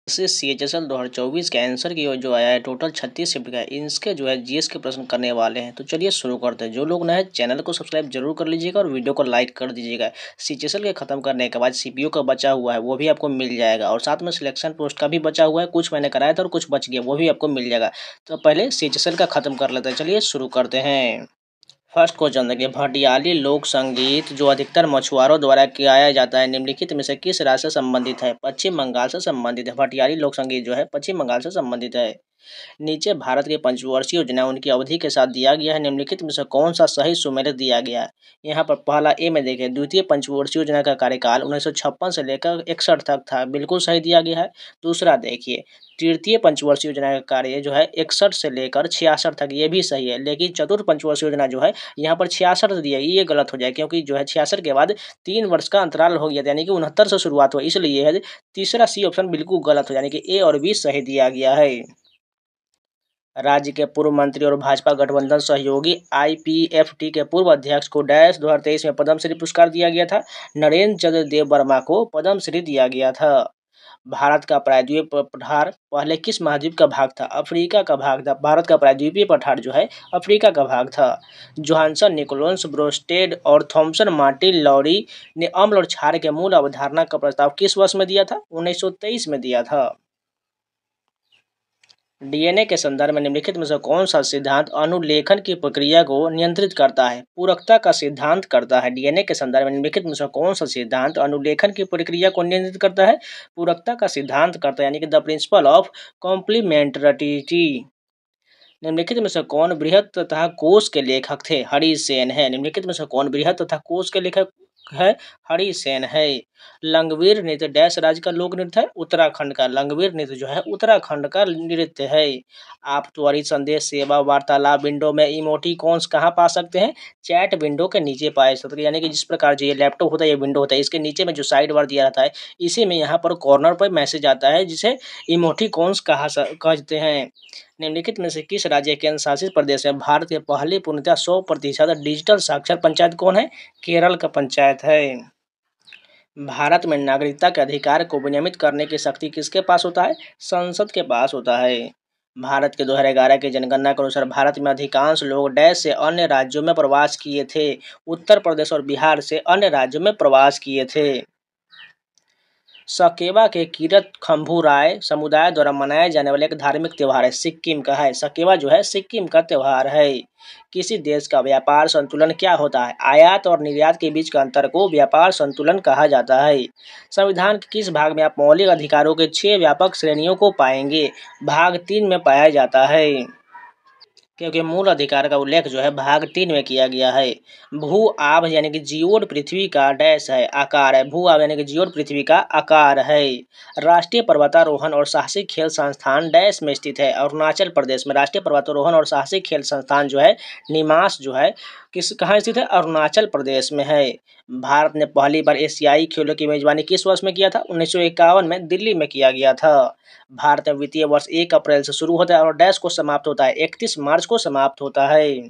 इससे CHSL 2024 के answer की जो आया है टोटल 36 शिफ्ट का है। इसके जो है जीएस के प्रश्न करने वाले हैं। तो चलिए शुरू करते हैं। जो लोग नए हैं चैनल को सब्सक्राइब जरूर कर लीजिएगा और वीडियो को लाइक कर दीजिएगा। CHSL के खत्म करने के बाद CPU का बचा हुआ है वो भी आपको मिल जाएगा और साथ में सिलेक्शन पोस्ट का भी बचा हुआ है। कुछ मैंने कराया था और कुछ बच गया वो भी आपको मिल जाएगा। तो पहले CHSL का खत्म कर लेते हैं। चलिए शुरू करते हैं। फर्स्ट क्वेश्चन देखिए, भटियाली लोक संगीत जो अधिकतर मछुआरों द्वारा गाया जाता है निम्नलिखित में से किस राज्य से संबंधित है? पश्चिम बंगाल से संबंधित है। भटियाली लोक संगीत जो है पश्चिम बंगाल से संबंधित है। नीचे भारत की पंचवर्षीय योजना उनकी अवधि के साथ दिया गया है। निम्नलिखित में से कौन सा सही सुमेलित दिया गया है? यहाँ पर पहला ए में देखें, द्वितीय पंचवर्षीय योजना का कार्यकाल 1956 से लेकर 61 तक था, बिल्कुल सही दिया गया है। दूसरा देखिए, तृतीय पंचवर्षीय योजना का कार्य जो है 61 से लेकर 66 तक, ये भी सही है। लेकिन चतुर्थ पंचवर्षीय योजना जो है यहाँ पर 66 दिया, ये गलत हो जाए क्योंकि जो है 66 के बाद 3 वर्ष का अंतराल हो गया था, यानी कि 69 से शुरुआत हुआ, इसलिए है तीसरा सी ऑप्शन बिल्कुल गलत हो, यानी कि ए और बी सही दिया गया है। राज्य के पूर्व मंत्री और भाजपा गठबंधन सहयोगी IPFT के पूर्व अध्यक्ष को डैश 2023 में पद्मश्री पुरस्कार दिया गया था। नरेंद्र चंद्र देव वर्मा को पद्मश्री दिया गया था। भारत का प्रायद्वीपीय पठार पहले किस महाद्वीप का भाग था? अफ्रीका का भाग था। भारत का प्रायद्वीपीय पठार जो है अफ्रीका का भाग था। जोहानसन, निकोलस, ब्रोस्टेड और थॉमसन मार्टिन लॉरी ने अम्ल और क्षार के मूल अवधारणा का प्रस्ताव किस वर्ष में दिया था? 1923 में दिया था। DNA के संदर्भ में निम्नलिखित में से कौन सा सिद्धांत अनुलेखन की प्रक्रिया को नियंत्रित करता है? पूरकता का सिद्धांत करता है। DNA के संदर्भ में निम्नलिखित में से कौन सा सिद्धांत अनुलेखन की प्रक्रिया को नियंत्रित करता है? पूरकता का सिद्धांत करता है, यानी कि द प्रिंसिपल ऑफ कॉम्प्लीमेंटरिटी। निम्नलिखित में से कौन बृहत तथा कोश के लेखक थे? हरि सेन है। निम्नलिखित में से कौन बृहत तथा कोश के लेखक है? हरि सेन है। लंगवीर नृत्य डैश राज्य का लोक नृत्य है? उत्तराखंड का। लंगवीर नृत्य जो है उत्तराखंड का नृत्य है। आप त्वरित संदेश सेवा वार्तालाप विंडो में इमोटिकॉन्स कहाँ पा सकते हैं? चैट विंडो के नीचे पाए सकते हैं, यानी कि जिस प्रकार जो ये लैपटॉप होता है, ये विंडो होता है, इसके नीचे में जो साइड बार दिया रहता है, इसी में यहाँ पर कॉर्नर पर मैसेज आता है जिसे इमोटिकॉन्स कहते हैं। निम्नलिखित में से किस राज्य केंद्र शासित प्रदेश में भारत के पहली पूर्णतः 100% डिजिटल साक्षर पंचायत कौन है? केरल का पंचायत है। भारत में नागरिकता के अधिकार को विनियमित करने की शक्ति किसके पास होता है? संसद के पास होता है। भारत के 2011 की जनगणना के अनुसार भारत में अधिकांश लोग डैश से अन्य राज्यों में प्रवास किए थे। उत्तर प्रदेश और बिहार से अन्य राज्यों में प्रवास किए थे। सकेवा के किरत खम्भू राय समुदाय द्वारा मनाया जाने वाला एक धार्मिक त्योहार है, सिक्किम का है। सकेवा जो है सिक्किम का त्योहार है। किसी देश का व्यापार संतुलन क्या होता है? आयात और निर्यात के बीच का अंतर को व्यापार संतुलन कहा जाता है। संविधान के किस भाग में आप मौलिक अधिकारों के 6 व्यापक श्रेणियों को पाएंगे? भाग 3 में पाया जाता है, क्योंकि मूल अधिकार का उल्लेख जो है भाग 3 में किया गया है। भू आभ यानी कि जियोड पृथ्वी का डैश है, आकार है। भू आभ यानी कि जियोड पृथ्वी का आकार है। राष्ट्रीय पर्वतारोहण और साहसिक खेल संस्थान डैश में स्थित है? अरुणाचल प्रदेश में। राष्ट्रीय पर्वतारोहण और साहसिक खेल संस्थान जो है निमास जो है कहाँ स्थित है? अरुणाचल प्रदेश में है। भारत ने पहली बार एशियाई खेलों की मेजबानी किस वर्ष में किया था? 1951 में दिल्ली में किया गया था। भारत में वित्तीय वर्ष 1 अप्रैल से शुरू होता है और डैश को समाप्त होता है, 31 मार्च को समाप्त होता है।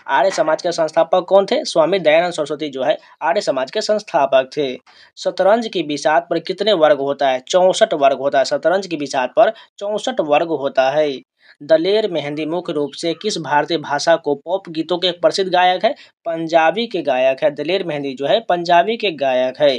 आर्य समाज के संस्थापक कौन थे? स्वामी दयानंद सरस्वती जो है आर्य समाज के संस्थापक थे। शतरंज की बिसात पर कितने वर्ग होता है? 64 वर्ग होता है। शतरंज की बिसात पर 64 वर्ग होता है। दलेर मेहंदी मुख्य रूप से किस भारतीय भाषा को पॉप गीतों के एक प्रसिद्ध गायक है? पंजाबी के गायक है। दलेर मेहंदी जो है पंजाबी के गायक है।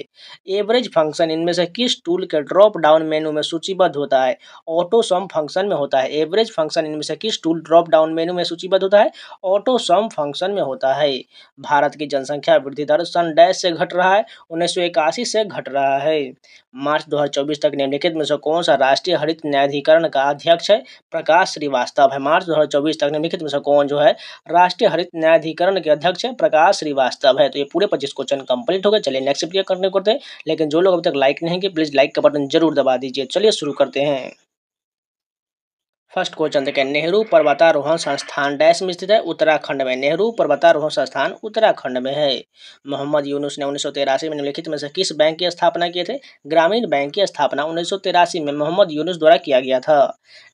एवरेज फंक्शन इनमें से किस टूल के ड्रॉप डाउन मेनू में सूचीबद्ध होता है? ऑटो सम फंक्शन में होता है। एवरेज फंक्शन इनमें से किस टूल ड्रॉप डाउन मेनू में सूचीबद्ध होता है? ऑटो सम फंक्शन में होता है। भारत की जनसंख्या वृद्धि दर सन डैश से घट रहा है? 1981 से घट रहा है। मार्च 2024 तक निम्नलिखित में से कौन सा राष्ट्रीय हरित न्यायाधिकरण का अध्यक्ष है? प्रकाश श्रीवास्तव है। मार्च 2024 तक निम्नलिखित में से कौन जो है राष्ट्रीय हरित न्यायाधिकरण के अध्यक्ष है? प्रकाश श्रीवास्तव है। तो ये पूरे 25 क्वेश्चन कंप्लीट हो गए। चलिए नेक्स्ट वीडियो करने करते हैं, लेकिन जो लोग अभी तक लाइक नहीं किए प्लीज लाइक का बटन जरूर दबा दीजिए। चलिए शुरू करते हैं। फर्स्ट क्वेश्चन देखें, नेहरू पर्वतारोहण संस्थान डैश में स्थित है, उत्तराखंड में। नेहरू पर्वतारोहण संस्थान उत्तराखंड में है। मोहम्मद यूनुस ने 1983 में निम्नलिखित में से किस बैंक की स्थापना किए थे? ग्रामीण बैंक की स्थापना 1983 में मोहम्मद यूनुस द्वारा किया गया था।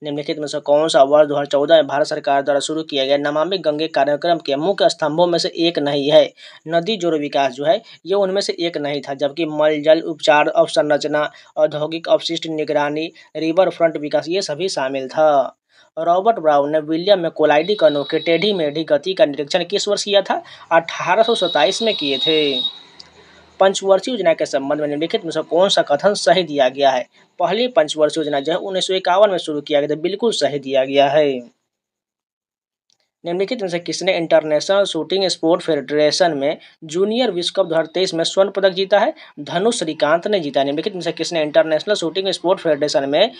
निम्नलिखित में से कौन सा वर्ष 2014 में भारत सरकार द्वारा शुरू किया गया नमामि गंगे कार्यक्रम के मुख्य स्तंभों में से एक नहीं है? नदी जोड़ विकास जो है ये उनमें से एक नहीं था, जबकि मल जल उपचार, अवसंरचना, औद्योगिक अपशिष्ट निगरानी, रिवर फ्रंट विकास ये सभी शामिल था। रॉबर्ट ब्राउन ने विलियम में कोलाइडी कणों के टेढ़ी मेढ़ी गति का निरीक्षण किस वर्ष किया था? 1827 में किए थे। पंचवर्षीय योजना के संबंध में निम्नलिखित में से कौन सा कथन सही दिया गया है? पहली पंचवर्षीय योजना जो है 1951 में शुरू किया गया था, बिल्कुल सही दिया गया है। निम्नलिखित में से किसने इंटरनेशनल शूटिंग स्पोर्ट फेडरेशन में जूनियर विश्व कप 2023 में स्वर्ण पदक जीता है? धनु श्रीकांत ने जीता। निम्नलिखित में से किसने इंटरनेशनल शूटिंग स्पोर्ट फेडरेशन में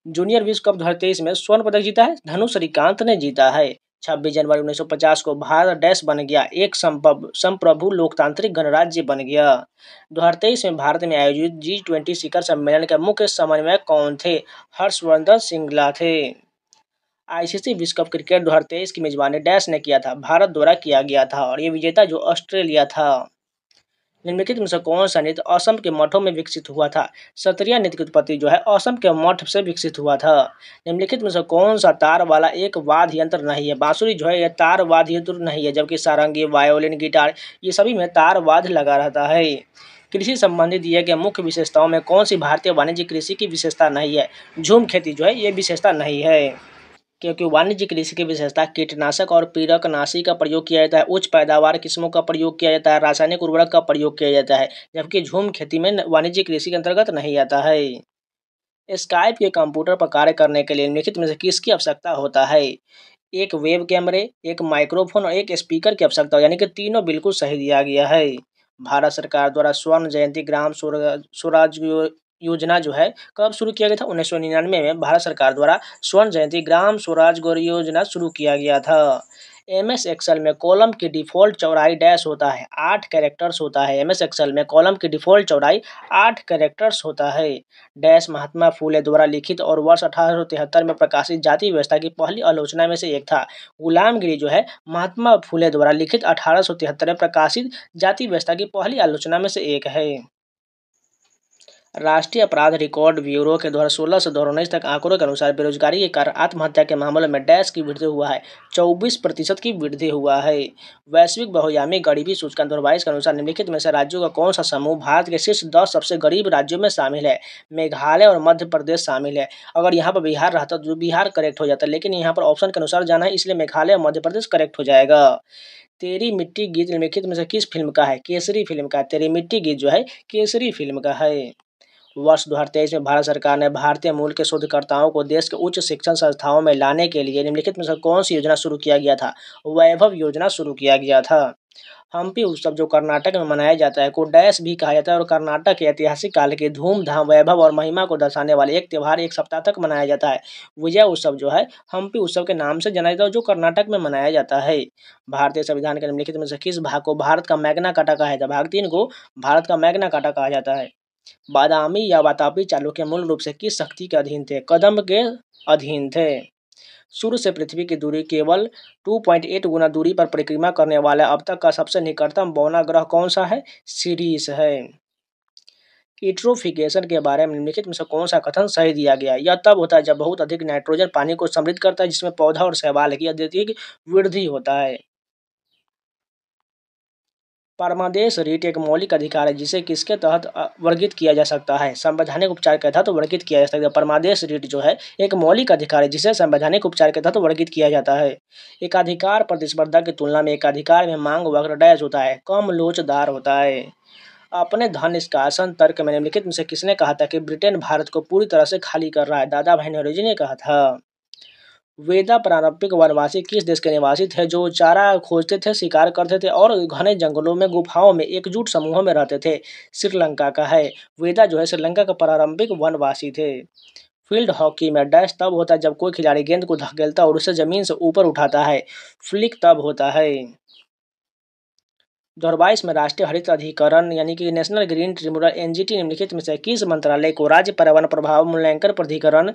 जूनियर विश्व कप 2023 में स्वर्ण पदक जीता है? धनु श्रीकांत ने जीता है। 26 जनवरी 1950 को भारत डैश बन गया, एक संप्रभु लोकतांत्रिक गणराज्य बन गया। 2023 में भारत में आयोजित G20 शिखर सम्मेलन के मुख्य समन्वयक कौन थे? हर्षवर्धन श्रृंगला थे। आईसीसी विश्व कप क्रिकेट 2023 की मेजबानी डैश ने किया था? भारत द्वारा किया गया था और ये विजेता जो ऑस्ट्रेलिया था। निम्नलिखित में से कौन सा नृत्य असम के मठों में विकसित हुआ था? सत्रिया नृत्य की उत्पत्ति जो है असम के मठ से विकसित हुआ था। निम्नलिखित में से कौन सा तार वाला एक वाद्य यंत्र नहीं है? बांसुरी जो है यह तार वाद्य यंत्र नहीं है, जबकि सारंगी, वायोलिन, गिटार ये सभी में तार वाद्य लगा रहता है। कृषि संबंधी दिए गए मुख्य विशेषताओं में कौन सी भारतीय वाणिज्यिक कृषि की विशेषता नहीं है? झूम खेती जो है ये विशेषता नहीं है, क्योंकि वाणिज्यिक कृषि की विशेषता कीटनाशक और पीड़कनाशी का प्रयोग किया जाता है, उच्च पैदावार किस्मों का प्रयोग किया जाता है, रासायनिक उर्वरक का प्रयोग किया जाता है, जबकि झूम खेती में वाणिज्यिक कृषि के अंतर्गत नहीं आता है। स्काइप के कंप्यूटर पर कार्य करने के लिए निम्नलिखित में से किसकी आवश्यकता होता है? एक वेब कैमरे, एक माइक्रोफोन और एक स्पीकर की आवश्यकता हो, यानी कि तीनों बिल्कुल सही दिया गया है। भारत सरकार द्वारा स्वर्ण जयंती ग्राम स्वराज योजना जो है कब शुरू किया गया था? 1999 में भारत सरकार द्वारा स्वर्ण जयंती ग्राम स्वराज योजना शुरू किया गया था। एमएस एक्सेल में कॉलम की डिफ़ॉल्ट चौड़ाई डैश होता है? 8 कैरेक्टर्स होता है। एमएस एक्सेल में कॉलम की डिफ़ॉल्ट चौड़ाई 8 कैरेक्टर्स होता है। डैश महात्मा फूले द्वारा लिखित और वर्ष 1873 में प्रकाशित जाति व्यवस्था की पहली आलोचना में से एक था। गुलामगिरी जो है महात्मा फूले द्वारा लिखित 1873 में प्रकाशित जाति व्यवस्था की पहली आलोचना में से एक है। राष्ट्रीय अपराध रिकॉर्ड ब्यूरो के 2016 से 2019 तक आंकड़ों के अनुसार बेरोजगारी के कारण आत्महत्या के मामलों में डैश की वृद्धि हुआ है? 24% की वृद्धि हुआ है। वैश्विक बहुआयामी गरीबी सूचकांक 2022 के अनुसार निम्नलिखित में से राज्यों का कौन सा समूह भारत के शीर्ष 10 सबसे गरीब राज्यों में शामिल है? मेघालय और मध्य प्रदेश शामिल है। अगर यहाँ पर बिहार रहता तो बिहार करेक्ट हो जाता, लेकिन यहाँ पर ऑप्शन के अनुसार जाना है, इसलिए मेघालय और मध्य प्रदेश करेक्ट हो जाएगा। तेरी मिट्टी गीत निम्नलिखित में से किस फिल्म का है? केसरी फिल्म का। तेरी मिट्टी गीत जो है केसरी फिल्म का है। वर्ष 2023 में भारत सरकार ने भारतीय मूल के शोधकर्ताओं को देश के उच्च शिक्षण संस्थाओं में लाने के लिए निम्नलिखित में से कौन सी योजना शुरू किया गया था? वैभव योजना शुरू किया गया था। हम्पी उत्सव जो कर्नाटक में मनाया जाता है को डैश भी कहा जाता है और कर्नाटक के ऐतिहासिक काल के धूमधाम, वैभव और महिमा को दर्शाने वाले एक त्यौहार एक सप्ताह तक मनाया जाता है। विजय उत्सव जो है हम्पी उत्सव के नाम से जाना जाता है, जो कर्नाटक में मनाया जाता है। भारतीय संविधान के निम्नलिखित में से किस भाग को भारत का मैग्ना कार्टा कहा जाता है? भाग 3 को भारत का मैग्ना कार्टा कहा जाता है। बादामी या वातापी चालुक्य मूल रूप से किस शक्ति के अधीन थे? कदम्ब के अधीन थे। सूर्य से पृथ्वी की दूरी केवल 2.8 गुना दूरी पर परिक्रमा करने वाला अब तक का सबसे निकटतम बौना ग्रह कौन सा है? सीरीस है। यूट्रोफिकेशन के बारे में निम्नलिखित में से कौन सा कथन सही दिया गया? यह तब होता है जब बहुत अधिक नाइट्रोजन पानी को समृद्ध करता है, जिसमें पौधा और शैवाल की अत्यधिक वृद्धि होता है। परमादेश रीट एक मौलिक अधिकार है जिसे किसके तहत वर्गीकृत किया जा सकता है? संवैधानिक उपचार के तहत वर्गीकृत किया जा सकता है। परमादेश रीट जो है एक मौलिक अधिकार है जिसे संवैधानिक उपचार के तहत वर्गीकृत किया जाता है। एकाधिकार प्रतिस्पर्धा की तुलना में एकाधिकार में मांग वक्र डैश होता है? कम लोचदार होता है। अपने धन निष्कासन तर्क में निम्नलिखित में से किसने कहा था कि ब्रिटेन भारत को पूरी तरह से खाली कर रहा है? दादा भाई नौरोजी ने कहा था। वेदा पारंपरिक वनवासी किस देश के निवासी थे जो चारा खोजते थे, शिकार करते थे और घने जंगलों में गुफाओं में एकजुट समूहों में रहते थे? श्रीलंका का है। वेदा जो है श्रीलंका का पारंपरिक वनवासी थे। फील्ड हॉकी में डैश तब होता है जब कोई खिलाड़ी गेंद को धकेलता और उसे जमीन से ऊपर उठाता है? फ्लिक तब होता है। 2022 में राष्ट्रीय हरित अधिकरण यानी कि नेशनल ग्रीन ट्रिब्यूनल एनजीटी निम्नलिखित में से किस मंत्रालय को राज्य पर्यावरण प्रभाव मूल्यांकन प्राधिकरण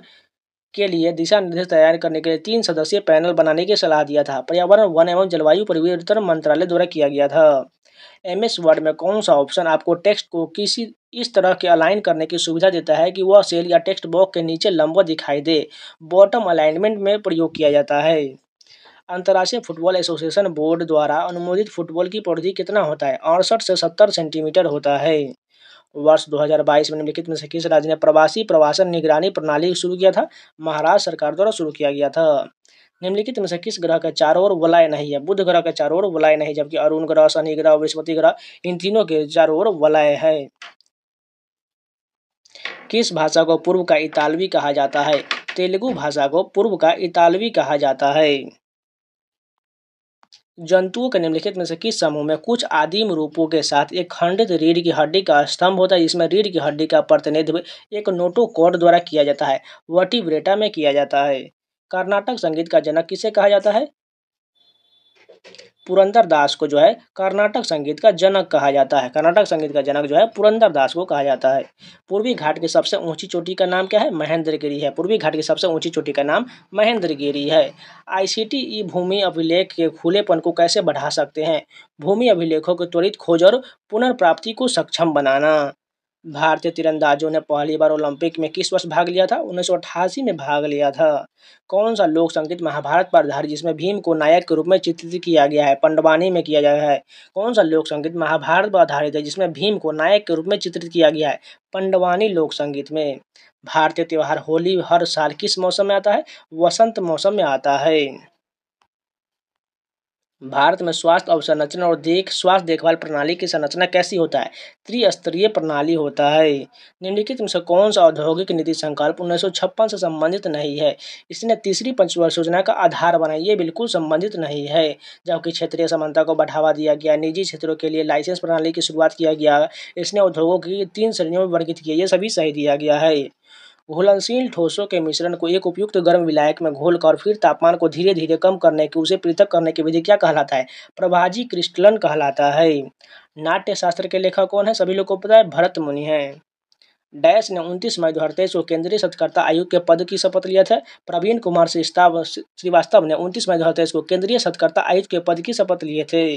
के लिए दिशा निर्देश तैयार करने के लिए 3 सदस्यीय पैनल बनाने की सलाह दिया था। पर्यावरण, वन एवं जलवायु परिवर्तन मंत्रालय द्वारा किया गया था। एमएस वर्ड में कौन सा ऑप्शन आपको टेक्स्ट को किसी इस तरह के अलाइन करने की सुविधा देता है कि वह सेल या टेक्स्ट बॉक्स के नीचे लंबवत दिखाई दे? बॉटम अलाइनमेंट में प्रयोग किया जाता है। अंतर्राष्ट्रीय फुटबॉल एसोसिएशन बोर्ड द्वारा अनुमोदित फुटबॉल की परिधि कितना होता है? 68 से 70 सेंटीमीटर होता है। वर्ष 2022 में निम्नलिखित में से किस राज्य ने प्रवासी प्रवासन निगरानी प्रणाली शुरू किया था? महाराष्ट्र सरकार द्वारा शुरू किया गया था। निम्नलिखित में से किस ग्रह के चारों ओर वलय नहीं है? बुध ग्रह के चारों ओर वलय नहीं, जबकि अरुण ग्रह, शनि ग्रह, बृहस्पति ग्रह, इन तीनों के चारों ओर वलय है। किस भाषा को पूर्व का इतालवी कहा जाता है? तेलुगु भाषा को पूर्व का इतालवी कहा जाता है। जंतुओं के निम्नलिखित में से किस समूह में कुछ आदिम रूपों के साथ एक खंडित रीढ़ की हड्डी का स्तंभ होता है, जिसमें रीढ़ की हड्डी का प्रतिनिधित्व एक नोटोकॉर्ड द्वारा किया जाता है? वर्टिब्रेटा में किया जाता है। कर्नाटक संगीत का जनक किसे कहा जाता है? पुरंदर दास को जो है कर्नाटक संगीत का जनक कहा जाता है। कर्नाटक संगीत का जनक जो है पुरंदर दास को कहा जाता है। पूर्वी घाट की सबसे ऊंची चोटी का नाम क्या है? महेंद्रगिरी है। पूर्वी घाट की सबसे ऊंची चोटी का नाम महेंद्रगिरी है। आईसीटी भूमि अभिलेख के खुलेपन को कैसे बढ़ा सकते हैं? भूमि अभिलेखों की त्वरित खोज और पुनर्प्राप्ति को सक्षम बनाना। भारतीय तीरंदाजों ने पहली बार ओलंपिक में किस वर्ष भाग लिया था? 1988 में भाग लिया था। कौन सा लोक संगीत महाभारत पर आधारित जिसमें भीम को नायक के रूप में चित्रित किया गया है? पंडवानी में किया गया है। कौन सा लोक संगीत महाभारत पर आधारित है जिसमें भीम को नायक के रूप में चित्रित किया गया है? पंडवानी लोक संगीत में। भारतीय त्योहार होली हर साल किस मौसम में आता है? वसंत मौसम में आता है। भारत में स्वास्थ्य अवसंरचना और स्वास्थ्य देखभाल प्रणाली की संरचना कैसी होता है? त्रिस्तरीय प्रणाली होता है। निम्नलिखित में से कौन सा औद्योगिक नीति संकल्प 1956 से संबंधित नहीं है? इसने तीसरी पंचवर्षीय योजना का आधार बनाया, ये बिल्कुल संबंधित नहीं है। जबकि क्षेत्रीय समानता को बढ़ावा दिया गया, निजी क्षेत्रों के लिए लाइसेंस प्रणाली की शुरुआत किया गया, इसने उद्योगों की 3 श्रेणियों में वर्गीकृत किया, ये सभी सही दिया गया है। घुलनशील ठोसों के मिश्रण को एक उपयुक्त गर्म विलायक में घोलकर फिर तापमान को धीरे धीरे कम करने की उसे पृथक करने की विधि क्या कहलाता है? प्रभाजी क्रिस्टलन कहलाता है। नाट्य शास्त्र के लेखक कौन है? सभी लोग को पता है, भरत मुनि है। डैश ने 29 मई 2023 को केंद्रीय सत्कर्ता आयुक्त के पद की शपथ लिया था? प्रवीण कुमार श्रीवास्तव ने 29 मई 2023 को केंद्रीय सत्कर्ता आयुक्त के पद की शपथ लिए थे।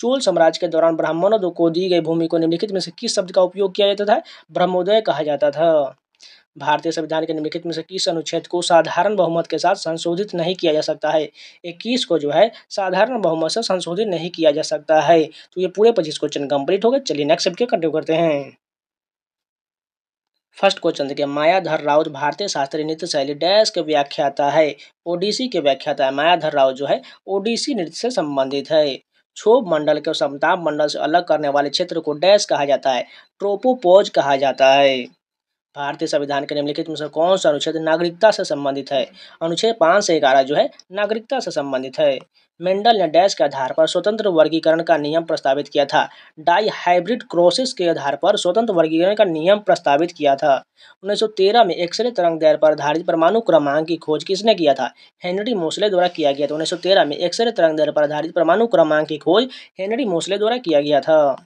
चोल साम्राज्य के दौरान ब्राह्मणों को दी गई भूमि को निम्नलिखित में से किस शब्द का उपयोग किया जाता था? ब्रह्मोदय कहा जाता था। भारतीय संविधान के निम्नलिखित में से किस अनुच्छेद को साधारण बहुमत के साथ संशोधित नहीं किया जा सकता है? 21 को जो है साधारण बहुमत से संशोधित नहीं किया जा सकता है। तो ये पूरे 25 क्वेश्चन कंप्लीट हो गए। चलिए नेक्स्ट सबके कंटिन्यू करते हैं। फर्स्ट क्वेश्चन देखिए, मायाधर राउत भारतीय शास्त्रीय नृत्य शैली डैश के व्याख्याता है? ओडिसी के व्याख्याता है। मायाधर राउत जो है ओडिसी नृत्य से संबंधित है। क्षोभ मंडल के समताप मंडल से अलग करने वाले क्षेत्र को डैश कहा जाता है? ट्रोपोपॉज कहा जाता है। भारतीय संविधान के निम्नलिखित में से कौन सा अनुच्छेद नागरिकता से संबंधित है? अनुच्छेद 5 से 11 जो है नागरिकता से संबंधित है। मेंडल ने डैश के आधार पर स्वतंत्र वर्गीकरण का नियम प्रस्तावित किया था? डाई हाइब्रिड क्रॉसेस के आधार पर स्वतंत्र वर्गीकरण का नियम प्रस्तावित किया था। 1913 में एक्सरे तरंग दैर्ध्य पर आधारित परमाणु क्रमांक की खोज किसने किया था? हेनरी मोसले द्वारा किया गया था। 1913 में एक्सरे तरंग दैर्ध्य पर आधारित परमाणु क्रमांक की खोज हेनरी मोसले द्वारा किया गया था।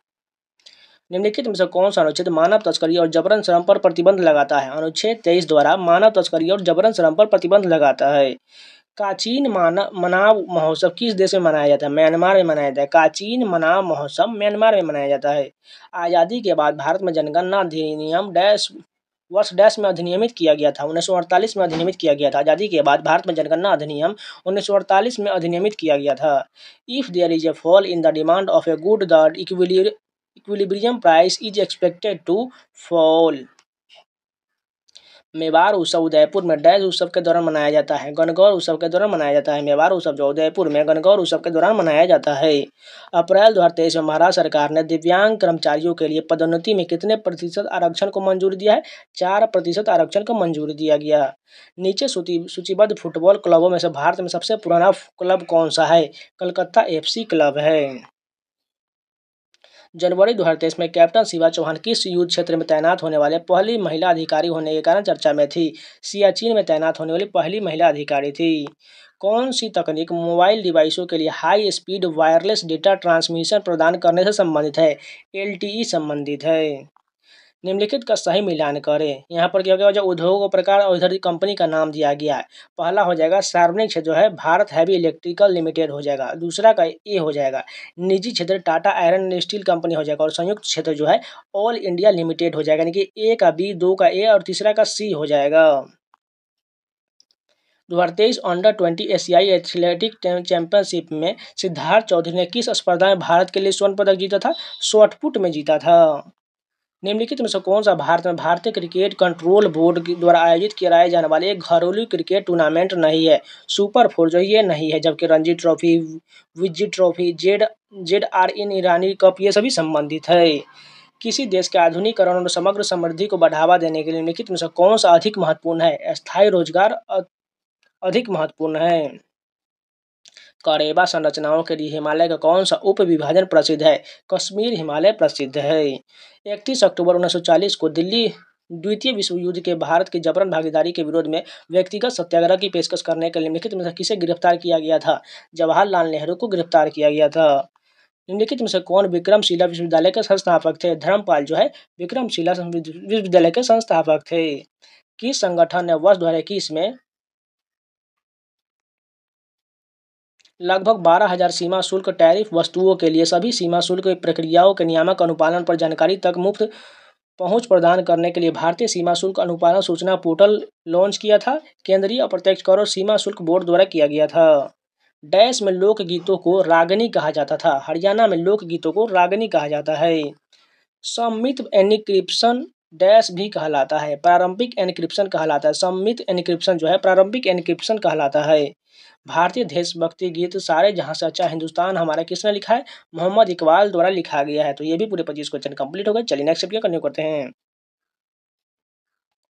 निम्नलिखित में से कौन सा अनुच्छेद मानव तस्करी और जबरन श्रम पर प्रतिबंध लगाता है? अनुच्छेद 23 द्वारा मानव तस्करी और जबरन श्रम पर प्रतिबंध लगाता है। काचीन मनाव महोत्सव किस देश में मनाया जाता है? म्यांमार में मनाया जाता है। काचीन मनाव महोत्सव म्यांमार में मनाया जाता है। आज़ादी के बाद भारत में जनगणना अधिनियम डैश वर्ष डैश में अधिनियमित किया गया था? 1948 में अधिनियमित किया गया था। आज़ादी के बाद भारत में जनगणना अधिनियम 1948 में अधिनियमित किया गया था। If there is a fall in the demand of a good the equilibrium price is expected to fall. Mewar उत्सव उदयपुर में डैश उत्सव के दौरान मनाया जाता है? गणगौर उत्सव के दौरान मनाया जाता है। मेवाड़ उत्सव जो उदयपुर में गणगौर उत्सव के दौरान मनाया जाता है। अप्रैल 2023 में महाराष्ट्र सरकार ने दिव्यांग कर्मचारियों के लिए पदोन्नति में कितने प्रतिशत आरक्षण को मंजूरी दिया है? 4% आरक्षण को मंजूरी दिया गया। नीचे सूचीबद्ध फुटबॉल क्लबों में से भारत में सबसे पुराना क्लब कौन सा है? कलकत्ता FC क्लब है। जनवरी 2023 में कैप्टन शिवा चौहान किस युद्ध क्षेत्र में तैनात होने वाले पहली महिला अधिकारी होने के कारण चर्चा में थी? सियाचिन में तैनात होने वाली पहली महिला अधिकारी थी। कौन सी तकनीक मोबाइल डिवाइसों के लिए high speed wireless data transmission प्रदान करने से संबंधित है? LTE संबंधित है। निम्नलिखित का सही मिलान करें। यहाँ पर क्या होगा, उद्योग का प्रकार और इधर कंपनी का नाम दिया गया है। पहला हो जाएगा सार्वजनिक क्षेत्र जो है भारत हैवी इलेक्ट्रिकल लिमिटेड हो जाएगा। दूसरा का ए हो जाएगा निजी क्षेत्र Tata iron and steel company हो जाएगा। और संयुक्त क्षेत्र जो है ऑल इंडिया लिमिटेड हो जाएगा, यानी कि ए का बी, दो का ए और तीसरा का सी हो जाएगा। 2023 अंडर 20 एशियाई एथलेटिक चैंपियनशिप में सिद्धार्थ चौधरी ने किस स्पर्धा में भारत के लिए स्वर्ण पदक जीता था? शॉटपुट में जीता था। निम्नलिखित में से कौन सा भारत में भारतीय क्रिकेट कंट्रोल बोर्ड द्वारा आयोजित कराए जाने वाले एक घरेलू क्रिकेट टूर्नामेंट नहीं है? सुपर फोर जो ये नहीं है, जबकि रणजी ट्रॉफी, विजी ट्रॉफी, जेड आर इन ईरानी कप ये सभी संबंधित है। किसी देश के आधुनिकीकरण और समग्र समृद्धि को बढ़ावा देने के लिए निम्नलिखित में से कौन सा अधिक महत्वपूर्ण है? स्थायी रोजगार अधिक महत्वपूर्ण है। करेबा संरचनाओं के लिए हिमालय का कौन सा उप विभाजन प्रसिद्ध है? कश्मीर हिमालय प्रसिद्ध है। 31 अक्टूबर 1940 को दिल्ली द्वितीय विश्व युद्ध के भारत की जबरन भागीदारी के विरोध में व्यक्तिगत सत्याग्रह की पेशकश करने के लिए निम्नलिखित में से किसे गिरफ्तार किया गया था? जवाहरलाल नेहरू को गिरफ्तार किया गया था। निम्नलिखित में से कौन विक्रमशिला विश्वविद्यालय के संस्थापक थे? धर्मपाल जो है विक्रमशिला विश्वविद्यालय के संस्थापक थे। किस संगठन ने वर्ष 2021 में लगभग 12,000 सीमा शुल्क टैरिफ वस्तुओं के लिए सभी सीमा शुल्क प्रक्रियाओं के नियामक अनुपालन पर जानकारी तक मुफ्त पहुंच प्रदान करने के लिए भारतीय सीमा शुल्क अनुपालन सूचना पोर्टल लॉन्च किया था? केंद्रीय अप्रत्यक्ष कर और सीमा शुल्क बोर्ड द्वारा किया गया था। डैश में लोकगीतों को रागनी कहा जाता था? हरियाणा में लोकगीतों को रागनी कहा जाता है। सममित एन्क्रिप्शन डैश भी कहलाता है? प्रारंभिक एन्क्रिप्शन कहलाता है। सममित एन्क्रिप्शन जो है प्रारंभिक एन्क्रिप्शन कहलाता है। भारतीय देशभक्ति गीत सारे जहां से अच्छा हिंदुस्तान हमारा किसने लिखा है? मोहम्मद इकबाल द्वारा लिखा गया है। तो ये भी पूरे 25 क्वेश्चन कंप्लीट हो गए। चलिए नेक्स्ट वीडियो कंटिन्यू करते हैं।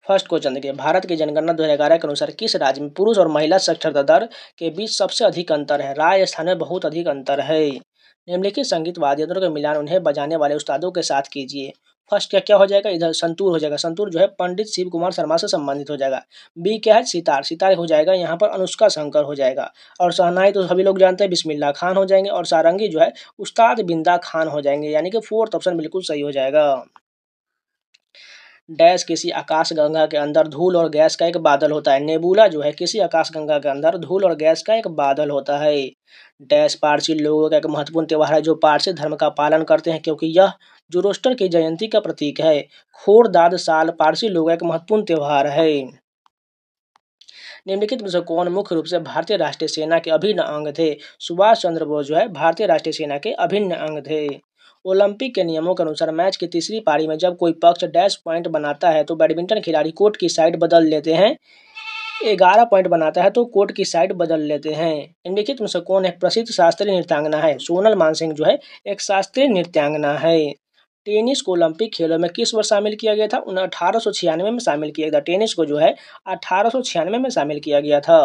फर्स्ट क्वेश्चन देखिए, भारत की जनगणना 2011 के अनुसार किस राज्य में पुरुष और महिला साक्षरता दर के बीच सबसे अधिक अंतर है? राजस्थान में बहुत अधिक अंतर है। निम्नलिखित संगीत वाद्य यंत्रों का मिलान उन्हें बजाने वाले उस्तादों के साथ कीजिए। फर्स्ट क्या क्या हो जाएगा? इधर संतूर हो जाएगा। संतूर जो है पंडित शिव कुमार शर्मा से संबंधित हो जाएगा। बी क्या है? सितार। सितार हो जाएगा यहाँ पर अनुष्का शंकर हो जाएगा। और शहनाई तो सभी लोग जानते हैं, बिस्मिल्लाह खान हो जाएंगे। और सारंगी जो है उस्ताद बिंदा खान हो जाएंगे, यानी कि फोर्थ ऑप्शन बिल्कुल सही हो जाएगा। डैश किसी आकाशगंगा के अंदर धूल और गैस का एक बादल होता है? नेबुला जो है किसी आकाशगंगा के अंदर धूल और गैस का एक बादल होता है। डैश पारसी लोगों का एक महत्वपूर्ण त्योहार है जो पारसी धर्म का पालन करते हैं क्योंकि यह जुरोस्टर की जयंती का प्रतीक है। खोरदाद साल पारसी लोगों का एक महत्वपूर्ण त्योहार है। निम्नलिखित में से कौन मुख्य रूप से भारतीय राष्ट्रीय सेना के अभिन्न अंग थे? सुभाष चंद्र बोस जो है भारतीय राष्ट्रीय सेना के अभिन्न अंग थे। ओलंपिक के नियमों के अनुसार मैच की तीसरी पारी में जब कोई पक्ष डैश पॉइंट बनाता है तो बैडमिंटन खिलाड़ी कोर्ट की साइड बदल लेते हैं। 11 पॉइंट बनाता है तो कोर्ट की साइड बदल लेते हैं। निम्नलिखित में से कौन एक प्रसिद्ध शास्त्रीय नृत्यांगना है? सोनल मानसिंह जो है एक शास्त्रीय नृत्यांगना है। टेनिस को ओलंपिक खेलों में किस वर्ष शामिल किया गया था? 1896 में शामिल किया गया था। टेनिस को जो है 1896 में शामिल किया गया था।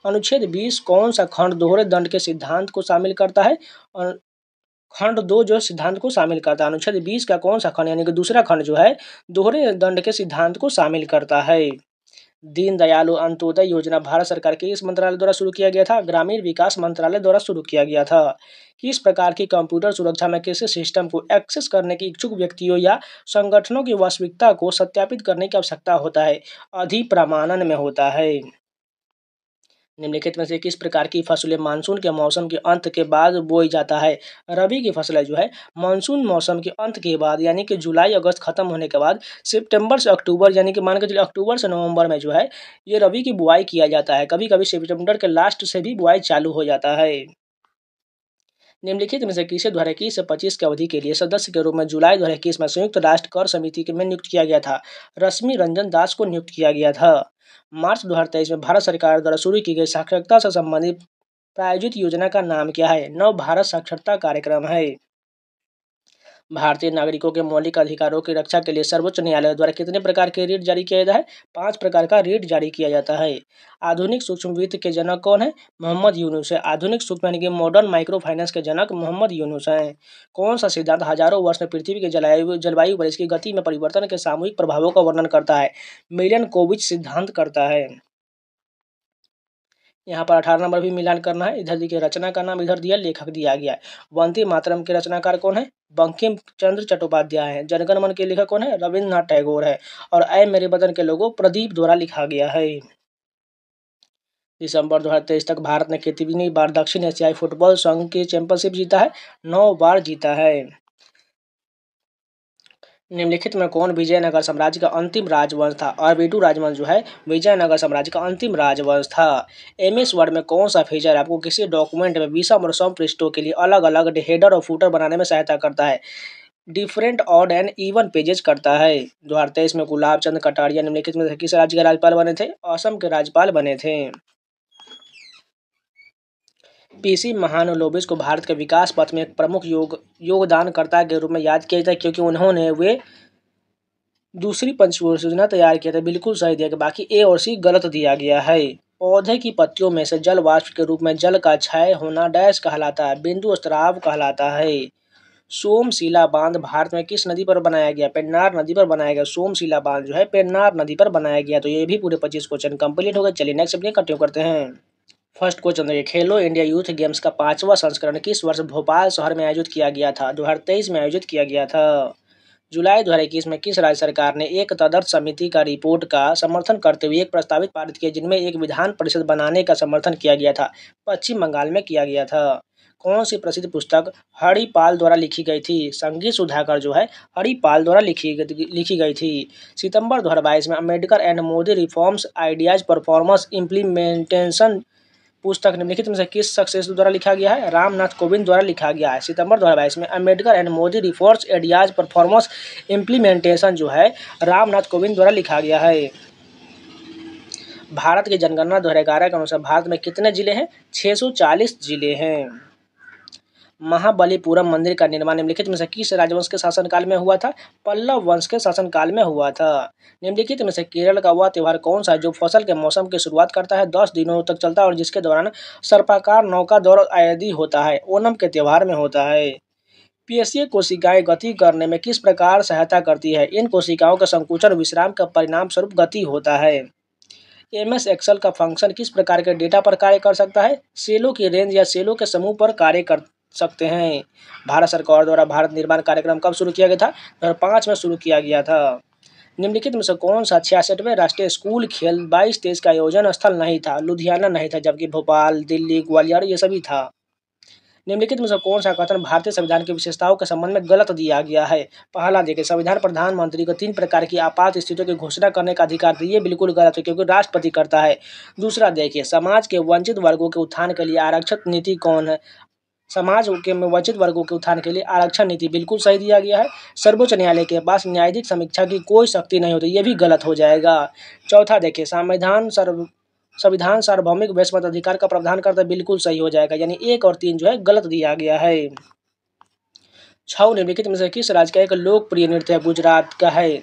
अनुच्छेद 20 कौन सा खंड दोहरे दंड के सिद्धांत को शामिल करता है? और खंड 2 जो सिद्धांत को शामिल करता है। अनुच्छेद 20 का कौन सा खंड यानी कि दूसरा खंड जो है दोहरे दंड के सिद्धांत को शामिल करता है। दीनदयाल अंत्योदय योजना भारत सरकार के इस मंत्रालय द्वारा शुरू किया गया था? ग्रामीण विकास मंत्रालय द्वारा शुरू किया गया था। किस प्रकार की कंप्यूटर सुरक्षा में किसी सिस्टम को एक्सेस करने की इच्छुक व्यक्तियों या संगठनों की वास्तविकता को सत्यापित करने की आवश्यकता होता है? अधिप्रमाणन में होता है। निम्नलिखित में से किस प्रकार की फसलें मानसून के मौसम के अंत के बाद बोई जाता है? रबी की फसलें जो है मानसून मौसम के अंत के बाद यानी कि जुलाई अगस्त खत्म होने के बाद सितंबर से अक्टूबर यानी कि मान के चलिए अक्टूबर से नवंबर में जो है ये रबी की बुआई किया जाता है। कभी कभी सितंबर के लास्ट से भी बुआई चालू हो जाता है। निम्नलिखित में से किसे 2021 से 25 की अवधि के लिए सदस्य के रूप में जुलाई 2021 में संयुक्त राष्ट्र कर समिति में नियुक्त किया गया था? रश्मि रंजन दास को नियुक्त किया गया था। मार्च 2023 में भारत सरकार द्वारा शुरू की गई साक्षरता से संबंधित प्रायोजित योजना का नाम क्या है? नव भारत साक्षरता कार्यक्रम है। भारतीय नागरिकों के मौलिक अधिकारों की रक्षा के लिए सर्वोच्च न्यायालय द्वारा कितने प्रकार के रीट जारी किया जाता है? 5 प्रकार का रीट जारी किया जाता है। आधुनिक सूक्ष्म वित्त के जनक कौन है? मोहम्मद यूनुस है। आधुनिक सूक्ष्म यानी कि मॉडर्न माइक्रो फाइनेंस के जनक मोहम्मद यूनुस हैं। कौन सा सिद्धांत हजारों वर्ष में पृथ्वी के जलवायु पर इसकी गति में परिवर्तन के सामूहिक प्रभावों का वर्णन करता है? मिलियन कोविच सिद्धांत करता है। यहाँ पर 18 नंबर भी मिलान करना है। इधर देखिए रचना का नाम इधर दिया, लेखक दिया गया है। वंदे मातरम के रचनाकार कौन है? बंकिम चंद्र चट्टोपाध्याय है। जनगण मन के लेखक कौन है? रविन्द्रनाथ टैगोर है। और ऐ मेरे वतन के लोगों प्रदीप द्वारा लिखा गया है। दिसंबर 2023 तक भारत ने कितनी बार दक्षिण एशियाई फुटबॉल संघ की चैंपियनशिप जीता है? 9 बार जीता है। निम्नलिखित में कौन विजयनगर साम्राज्य का अंतिम राजवंश था? अरबीटू राजवंश जो है विजयनगर साम्राज्य का अंतिम राजवंश था। एमएस वर्ड में कौन सा फीचर आपको किसी डॉक्यूमेंट में विषम और सम पृष्ठों के लिए अलग अलग हेडर और फुटर बनाने में सहायता करता है? Different odd and even pages करता है। 2023 में गुलाब चंद कटारिया निम्नलिखित में से किस राज्य के राज्यपाल बने थे? असम के राज्यपाल बने थे। पीसी महालनोबिस को भारत के विकास पथ में एक प्रमुख योगदानकर्ता के रूप में याद किया जाता है क्योंकि उन्होंने वे दूसरी पंचवर्षीय योजना तैयार किया था। बिल्कुल सही दिया गया, बाकी ए और सी गलत दिया गया है। पौधे की पत्तियों में से जल वाष्प के रूप में जल का क्षय होना डैश कहलाता है? बिंदु स्राव कहलाता है। सोमशिला बांध भारत में किस नदी पर बनाया गया? पेन्नार नदी पर बनाया गया। सोमशिला बांध जो है पेन्नार नदी पर बनाया गया। तो ये भी पूरे 25 क्वेश्चन कंप्लीट हो गए। चलिए नेक्स्ट अपने कंटिन्यू करते हैं। फर्स्ट क्वेश्चन देखिए, खेलो इंडिया यूथ गेम्स का 5वां संस्करण किस वर्ष भोपाल शहर में आयोजित किया गया था? 2023 में आयोजित किया गया था। जुलाई 2021 में किस राज्य सरकार ने एक तदर्थ समिति का रिपोर्ट का समर्थन करते हुए एक प्रस्तावित पारित किया जिनमें एक विधान परिषद बनाने का समर्थन किया गया था? पश्चिम बंगाल में किया गया था। कौन सी प्रसिद्ध पुस्तक हरिपाल द्वारा लिखी गई थी? संगीत सुधाकर जो है हरिपाल द्वारा लिखी गई थी। सितंबर 2022 में Ambedkar and Modi reforms ideas performance implementation पुस्तक निम्नलिखित में से किस शख्स द्वारा लिखा गया है? रामनाथ कोविंद द्वारा लिखा गया है। सितंबर 2022 में Ambedkar and Modi reforms ideas performance implementation जो है रामनाथ कोविंद द्वारा लिखा गया है। भारत की जनगणना 2011 के अनुसार भारत में कितने जिले हैं? 640 जिले हैं। महाबलीपुरम मंदिर का निर्माण निम्नलिखित में से किस राजवंश के शासनकाल में हुआ था? पल्लव वंश के शासनकाल में हुआ था। निम्नलिखित में से केरल का वह त्योहार कौन सा है जो फसल के मौसम की शुरुआत करता है, 10 दिनों तक चलता है और जिसके दौरान सर्पाकार नौका दौड़ आदि होता है? ओणम के त्योहार में होता है। पीएसए कोशिकाएं गति करने में किस प्रकार सहायता करती है? इन कोशिकाओं का संकुचन विश्राम का परिणाम स्वरूप गति होता है। एमएस एक्सेल का फंक्शन किस प्रकार के डेटा पर कार्य कर सकता है? सेलों की रेंज या सेलों के समूह पर कार्य कर सकते हैं। भारत सरकार द्वारा भारत निर्माण कार्यक्रम कब शुरू किया गया था? 2005 में शुरू किया गया था। निम्नलिखित में से कौन सा 66वें राष्ट्रीय स्कूल खेल 22-23 का आयोजन स्थल नहीं था? लुधियाना नहीं था, जबकि भोपाल, दिल्ली, ग्वालियर ये सभी था। निम्नलिखित में से कौन सा कथन भारतीय संविधान की विशेषताओं के संबंध में गलत दिया गया है? पहला देखिए, संविधान प्रधानमंत्री को 3 प्रकार की आपात स्थितियों की घोषणा करने का अधिकार है। ये बिल्कुल गलत है क्योंकि राष्ट्रपति करता है। दूसरा देखिए, समाज के वंचित वर्गों के उत्थान के लिए आरक्षित नीति कौन है? समाज के में वंचित वर्गों के उत्थान के लिए आरक्षण नीति बिल्कुल सही दिया गया है। सर्वोच्च न्यायालय के पास न्यायिक समीक्षा की कोई शक्ति नहीं होती, ये भी गलत हो जाएगा। चौथा देखिए, संविधान सार्वभौमिक वैश्विक अधिकार का प्रावधान करता है, बिल्कुल सही हो जाएगा, यानी 1 और 3 जो है गलत दिया गया है। छऊ निम्नलिखित में से किस राज्य का एक लोकप्रिय नृत्य है? गुजरात का है।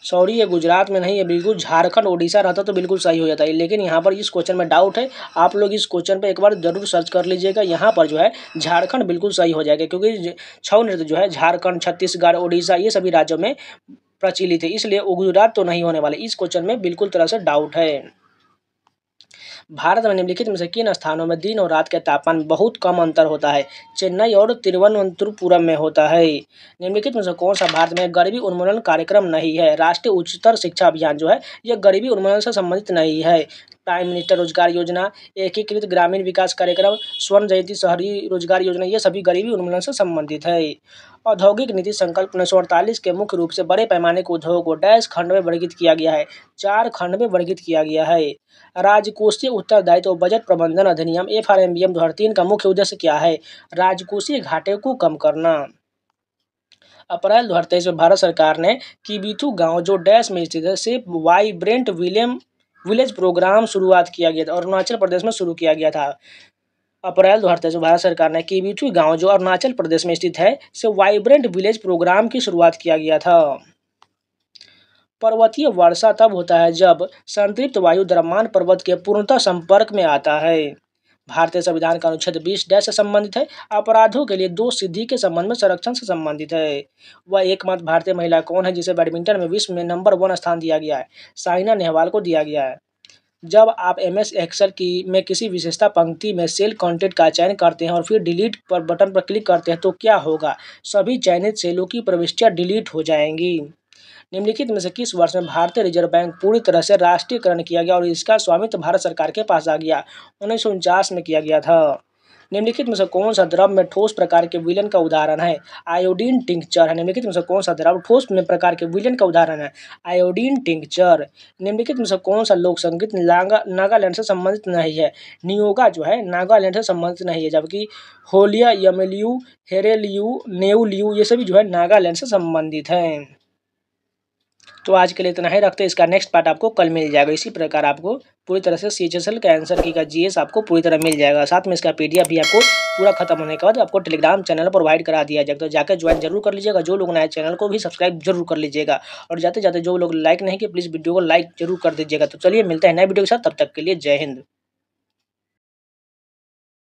सॉरी, ये गुजरात में नहीं है, बिल्कुल झारखंड ओडिशा रहता तो बिल्कुल सही हो जाता है, लेकिन यहाँ पर इस क्वेश्चन में डाउट है। आप लोग इस क्वेश्चन पे एक बार जरूर सर्च कर लीजिएगा। यहाँ पर जो है झारखंड बिल्कुल सही हो जाएगा क्योंकि छऊ नृत्य जो है झारखंड, छत्तीसगढ़, ओडिशा ये सभी राज्यों में प्रचलित है, इसलिए वो गुजरात तो नहीं होने वाले। इस क्वेश्चन में बिल्कुल तरह से डाउट है। भारत में निम्नलिखित में से किन स्थानों में दिन और रात के तापमान में बहुत कम अंतर होता है? चेन्नई और तिरुवनंतपुरम में होता है। निम्नलिखित में से कौन सा भारत में गरीबी उन्मूलन कार्यक्रम नहीं है? राष्ट्रीय उच्चतर शिक्षा अभियान जो है यह गरीबी उन्मूलन से संबंधित नहीं है। प्राइम मिनिस्टर रोजगार योजना, एकीकृत ग्रामीण विकास कार्यक्रम, स्वर्ण जयंती शहरी रोजगार योजना ये सभी गरीबी उन्मूलन से संबंधित है। औद्योगिक नीति संकल्प 1948 के मुख्य रूप से बड़े पैमाने के उद्योग को डैश खंड में वर्गीकृत किया गया है? 4 खंड में वर्गीकृत किया गया है। राजकोषीय उत्तरदायित्व बजट प्रबंधन अधिनियम FRMBM 2003 का मुख्य उद्देश्य क्या है? राजकोषीय घाटे को कम करना। अप्रैल 2023 में भारत सरकार ने किबिथु गांव जो डैश में स्थित है से वाइब्रेंट विलेज प्रोग्राम शुरुआत किया गया था, अरुणाचल प्रदेश में शुरू किया गया था। अप्रैल 2023 में भारत सरकार ने किबिथु गांव जो अरुणाचल प्रदेश में स्थित है से वाइब्रेंट विलेज प्रोग्राम की शुरुआत किया गया था। पर्वतीय वर्षा तब होता है जब संतृप्त वायु द्रव्यमान पर्वत के पूर्णतः संपर्क में आता है। भारतीय संविधान का अनुच्छेद 20 डैश से संबंधित है? अपराधों के लिए दोष सिद्धि के संबंध में संरक्षण से संबंधित है। वह एकमात्र भारतीय महिला कौन है जिसे बैडमिंटन में विश्व में नंबर 1 स्थान दिया गया है? साइना नेहवाल को दिया गया है। जब आप MS एक्सेल की में किसी विशेषता पंक्ति में सेल कंटेंट का चयन करते हैं और फिर डिलीट पर बटन पर क्लिक करते हैं तो क्या होगा? सभी चयनित सेलों की प्रविष्टियां डिलीट हो जाएंगी। निम्नलिखित में से किस वर्ष में भारतीय रिजर्व बैंक पूरी तरह से राष्ट्रीयकरण किया गया और इसका स्वामित्व भारत सरकार के पास आ गया? 1949 में किया गया था। निम्नलिखित में से कौन सा द्रव में ठोस प्रकार के विलयन का उदाहरण है? आयोडीन टिंक्चर है। निम्नलिखित में से कौन सा द्रव ठोस में प्रकार के विलयन का उदाहरण है? Iodine tincture. निम्नलिखित में से कौन सा लोक संगीत नागालैंड से संबंधित नहीं है? नियोगा जो है नागालैंड से संबंधित नहीं है, जबकि होलिया, यमलियू, हेरेलियू, नेउलियू ये सभी जो है नागालैंड से संबंधित हैं। तो आज के लिए इतना ही रखते हैं। इसका नेक्स्ट पार्ट आपको कल मिल जाएगा। इसी प्रकार आपको पूरी तरह से CHSL का आंसर की का GS आपको पूरी तरह मिल जाएगा। साथ में इसका PDF भी आपको पूरा खत्म होने के बाद आपको टेलीग्राम चैनल पर प्रोवाइड करा दिया जाएगा। तो जाकर ज्वाइन जरूर कर लीजिएगा। जो लोग नए चैनल को भी सब्सक्राइब जरूर कर लीजिएगा और जाते जाते जो लोग लाइक नहीं किए प्लीज़ वीडियो को लाइक जरूर कर दीजिएगा। तो चलिए मिलते हैं नए वीडियो के साथ, तब तक के लिए जय हिंद।